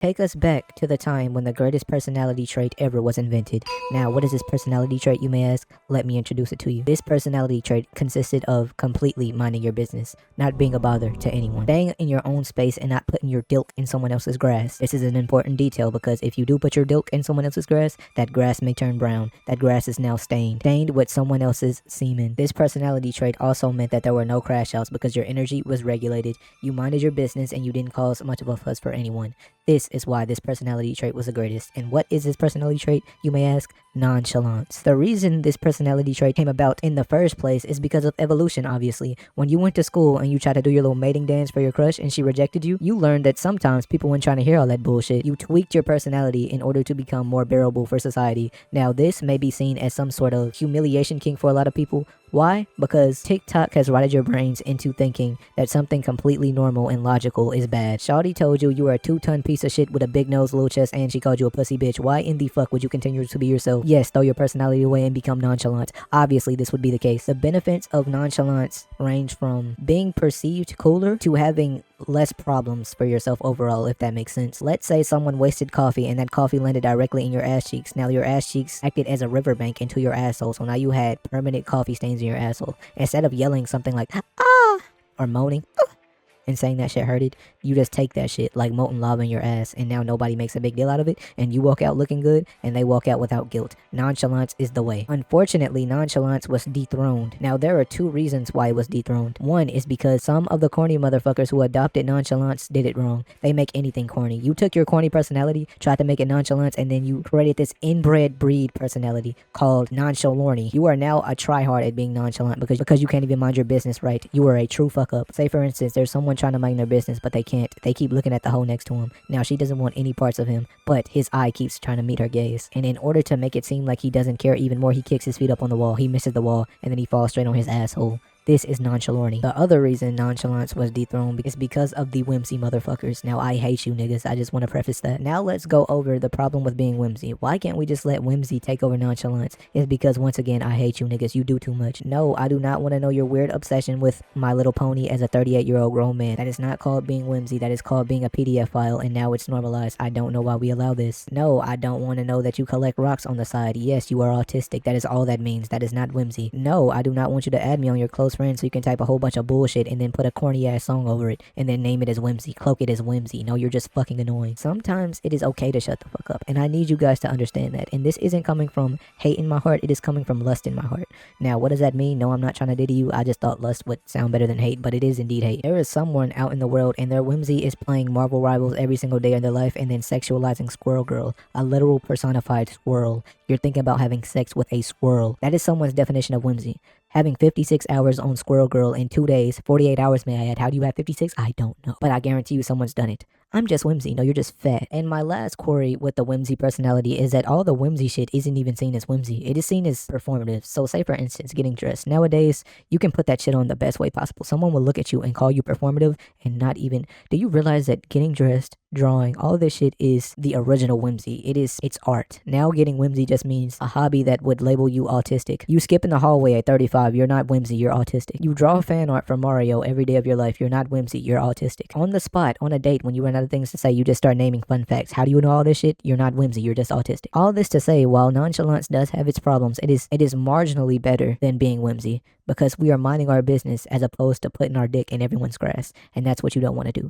Take us back to the time when the greatest personality trait ever was invented. Now, what is this personality trait, you may ask? Let me introduce it to you. This personality trait consisted of completely minding your business, not being a bother to anyone, staying in your own space and not putting your dilk in someone else's grass. This is an important detail because if you do put your dilk in someone else's grass, that grass may turn brown. That grass is now stained with someone else's semen. This personality trait also meant that there were no crash outs because your energy was regulated, you minded your business, and you didn't cause much of a fuss for anyone. This is why this personality trait was the greatest. And what is this personality trait, you may ask? Nonchalance. The reason this personality trait came about in the first place is because of evolution, obviously. When you went to school and you tried to do your little mating dance for your crush and she rejected you, you learned that sometimes people weren't trying to hear all that bullshit. You tweaked your personality in order to become more bearable for society. Now, this may be seen as some sort of humiliation kink for a lot of people. Why? Because TikTok has rotted your brains into thinking that something completely normal and logical is bad. Shawty told you were a 2-ton piece of shit with a big nose, little chest, and she called you a pussy bitch. Why in the fuck would you continue to be yourself? Yes, throw your personality away and become nonchalant. Obviously, this would be the case. The benefits of nonchalance range from being perceived cooler to having less problems for yourself overall, if that makes sense. Let's say someone wasted coffee and that coffee landed directly in your ass cheeks. Now your ass cheeks acted as a riverbank into your asshole, so now you had permanent coffee stains in your asshole. Instead of yelling something like ah or moaning and saying that shit hurted, you just take that shit like molten lava in your ass, and now nobody makes a big deal out of it, and you walk out looking good, and they walk out without guilt. Nonchalance is the way. Unfortunately, nonchalance was dethroned. Now, there are two reasons why it was dethroned. One is because some of the corny motherfuckers who adopted nonchalance did it wrong. They make anything corny. You took your corny personality, tried to make it nonchalance, and then you created this inbred breed personality called nonchalorny. You are now a tryhard at being nonchalant because you can't even mind your business right. You are a true fuck up. Say, for instance, there's someone trying to mind their business, but they can't. They keep looking at the hoe next to him. Now, she doesn't want any parts of him, but his eye keeps trying to meet her gaze. And in order to make it seem like he doesn't care even more, he kicks his feet up on the wall. He misses the wall, and then he falls straight on his asshole. This is nonchalorny. The other reason nonchalance was dethroned is because of the whimsy motherfuckers. Now, I hate you niggas. I just want to preface that. Now, let's go over the problem with being whimsy. Why can't we just let whimsy take over nonchalance? It's because, once again, I hate you niggas. You do too much. No, I do not want to know your weird obsession with My Little Pony as a 38-year-old grown man. That is not called being whimsy. That is called being a PDF file, and now it's normalized. I don't know why we allow this. No, I don't want to know that you collect rocks on the side. Yes, you are autistic. That is all that means. That is not whimsy. No, I do not want you to add me on your close friends so you can type a whole bunch of bullshit and then put a corny ass song over it and then name it as whimsy, cloak it as whimsy. No, you're just fucking annoying. Sometimes it is okay to shut the fuck up, and I need you guys to understand that. And this isn't coming from hate in my heart, it is coming from lust in my heart. Now, what does that mean? No, I'm not trying to diddy you. I just thought lust would sound better than hate, but it is indeed hate. There is someone out in the world and their whimsy is playing Marvel Rivals every single day of their life and then sexualizing Squirrel Girl, a literal personified squirrel. You're thinking about having sex with a squirrel. That is someone's definition of whimsy. Having 56 hours on Squirrel Girl in 2 days, 48 hours may I add. How do you have 56? I don't know. But I guarantee you someone's done it. I'm just whimsy. No, you're just fat. And my last query with the whimsy personality is that all the whimsy shit isn't even seen as whimsy. It is seen as performative. So say, for instance, getting dressed. Nowadays, you can put that shit on the best way possible. Someone will look at you and call you performative and not even... Do you realize that getting dressed, drawing, all this shit is the original whimsy? It's art. Now getting whimsy just means a hobby that would label you autistic. You skip in the hallway at 35, you're not whimsy, you're autistic. You draw fan art for Mario every day of your life, you're not whimsy, you're autistic. On the spot, on a date, when you run out of things to say, you just start naming fun facts. How do you know all this shit? You're not whimsy, you're just autistic. All this to say, while nonchalance does have its problems, it is marginally better than being whimsy, because we are minding our business as opposed to putting our dick in everyone's grass, and that's what you don't want to do.